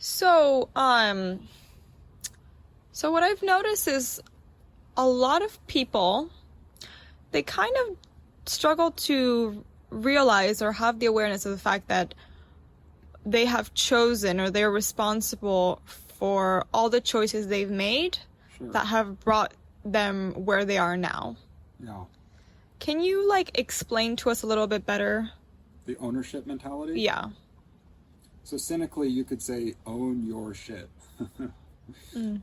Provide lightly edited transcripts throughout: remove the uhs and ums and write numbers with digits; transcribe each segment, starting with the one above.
So, so what I've noticed is a lot of people, they kind of struggle to realize or have the awareness of the fact that they have chosen or they're responsible for all the choices they've made Sure. that have brought them where they are now. Yeah. Can you explain to us a little bit better? The ownership mentality? Yeah. So cynically, you could say, own your shit. Mm.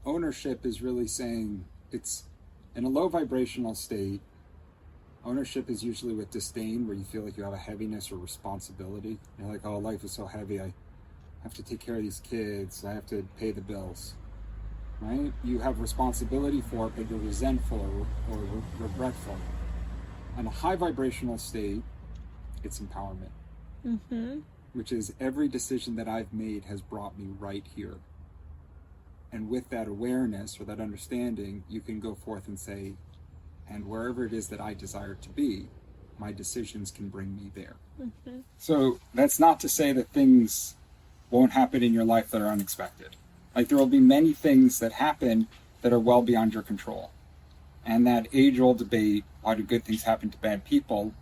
Ownership is really saying it's in a low vibrational state. Ownership is usually with disdain, where you feel like you have a heaviness or responsibility. You're like, oh, life is so heavy. I have to take care of these kids. I have to pay the bills. Right? You have responsibility for it, but you're resentful or regretful. In a high vibrational state, it's empowerment. Mm-hmm. Which is every decision that I've made has brought me right here. And with that awareness or that understanding, you can go forth and say, and wherever it is that I desire to be, my decisions can bring me there. Mm-hmm. So that's not to say that things won't happen in your life that are unexpected. Like there will be many things that happen that are well beyond your control. And that age-old debate, why do good things happen to bad people,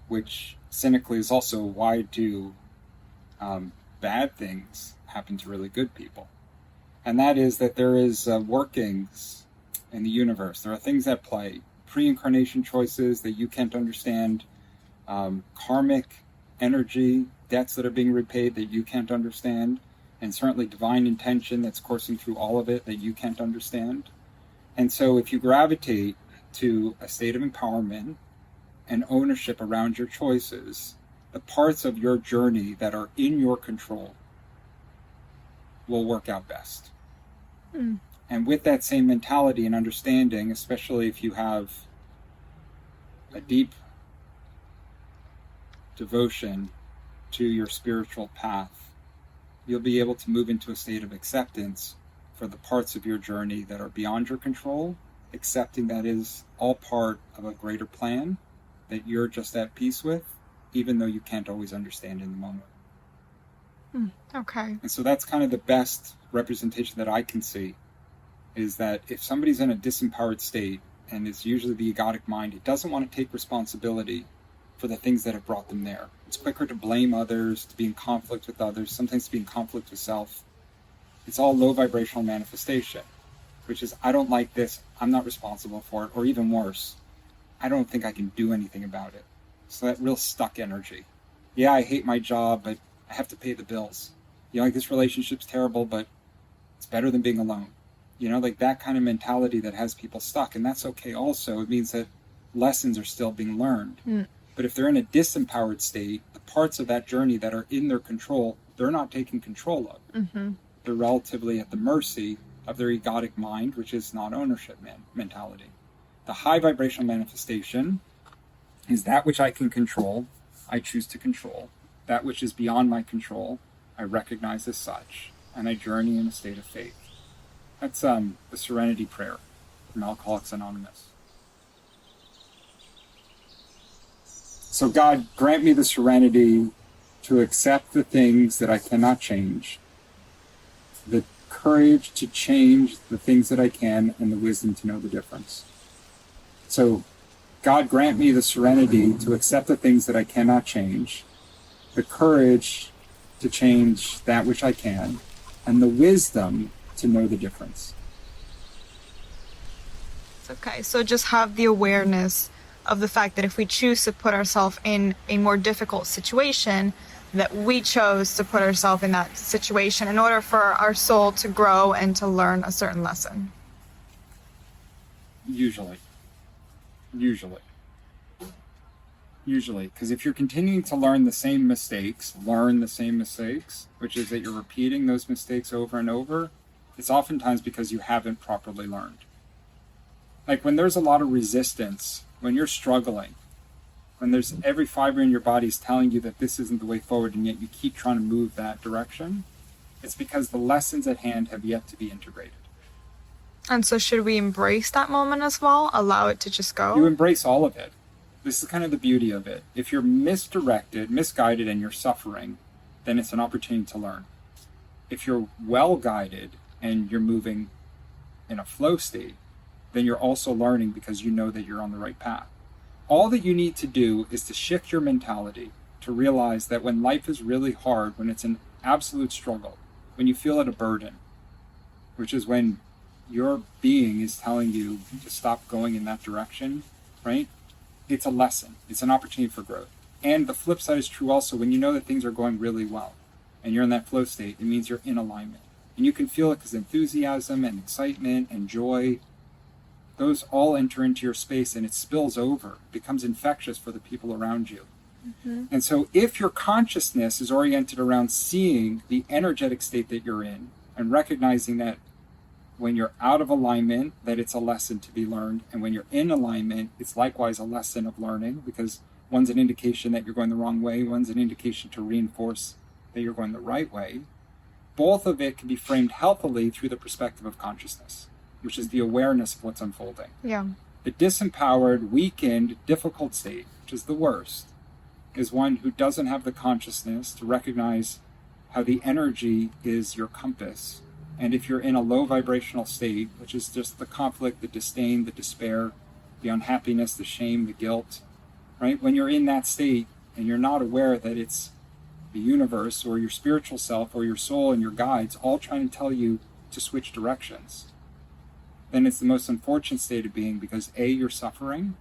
which cynically is also why do bad things happen to really good people. And that is that there is workings in the universe. There are things at play. Pre-incarnation choices that you can't understand. Karmic energy, debts that are being repaid that you can't understand. And certainly divine intention that's coursing through all of it that you can't understand. And so if you gravitate to a state of empowerment and ownership around your choices, the parts of your journey that are in your control will work out best. Mm. And with that same mentality and understanding, especially if you have a deep devotion to your spiritual path, you'll be able to move into a state of acceptance for the parts of your journey that are beyond your control, accepting that is all part of a greater plan that you're just at peace with, even though you can't always understand in the moment. Okay. And so that's kind of the best representation that I can see, is that if somebody's in a disempowered state, and it's usually the egotic mind, it doesn't want to take responsibility for the things that have brought them there. It's quicker to blame others, to be in conflict with others, sometimes to be in conflict with self. It's all low vibrational manifestation, which is, I don't like this, I'm not responsible for it, or even worse, I don't think I can do anything about it. So that real stuck energy. Yeah, I hate my job, but I have to pay the bills. You know, like this relationship's terrible, but it's better than being alone. You know, like that kind of mentality that has people stuck. And that's okay also. It means that lessons are still being learned. Mm. But if they're in a disempowered state, the parts of that journey that are in their control, they're not taking control of. Mm-hmm. They're relatively at the mercy of their egotic mind, which is non-ownership mentality. The high vibrational manifestation is that which I can control, I choose to control. That which is beyond my control, I recognize as such, and I journey in a state of faith. That's the Serenity prayer from Alcoholics Anonymous. So God, grant me the serenity to accept the things that I cannot change, the courage to change the things that I can, and the wisdom to know the difference. So God, grant me the serenity to accept the things that I cannot change, the courage to change that which I can, and the wisdom to know the difference. Okay, so just have the awareness of the fact that if we choose to put ourselves in a more difficult situation, that we chose to put ourselves in that situation in order for our soul to grow and to learn a certain lesson. Usually, because if you're continuing to learn the same mistakes, which is that you're repeating those mistakes over and over, it's oftentimes because you haven't properly learned. Like when there's a lot of resistance, when you're struggling, when there's every fiber in your body is telling you that this isn't the way forward, and yet you keep trying to move that direction, it's because the lessons at hand have yet to be integrated. And so should we embrace that moment as well? Allow it to just go? You embrace all of it. This is kind of the beauty of it. If you're misdirected, misguided, and you're suffering, then it's an opportunity to learn. If you're well guided and you're moving in a flow state, then you're also learning because you know that you're on the right path. All that you need to do is to shift your mentality to realize that when life is really hard, when it's an absolute struggle, when you feel it a burden, which is when your being is telling you to stop going in that direction, right? It's a lesson. It's an opportunity for growth. And the flip side is true also. When you know that things are going really well and you're in that flow state, it means you're in alignment. And you can feel it because enthusiasm and excitement and joy, those all enter into your space and it spills over, becomes infectious for the people around you. Mm-hmm. And so if your consciousness is oriented around seeing the energetic state that you're in and recognizing that when you're out of alignment, that it's a lesson to be learned, and when you're in alignment, it's likewise a lesson of learning, because one's an indication that you're going the wrong way, one's an indication to reinforce that you're going the right way. Both of it can be framed healthily through the perspective of consciousness, which is the awareness of what's unfolding. Yeah. The disempowered, weakened, difficult state, which is the worst, is one who doesn't have the consciousness to recognize how the energy is your compass. And if you're in a low vibrational state, which is just the conflict, the disdain, the despair, the unhappiness, the shame, the guilt, right? When you're in that state and you're not aware that it's the universe or your spiritual self or your soul and your guides all trying to tell you to switch directions, then it's the most unfortunate state of being, because A, you're suffering,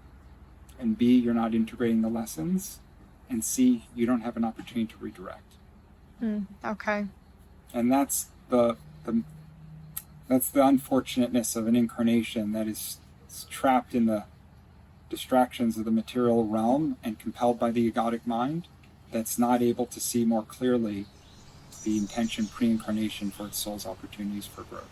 and B, you're not integrating the lessons, and C, you don't have an opportunity to redirect. Okay. And that's the unfortunateness of an incarnation that is trapped in the distractions of the material realm and compelled by the egotic mind, that's not able to see more clearly the intention pre-incarnation for its soul's opportunities for growth.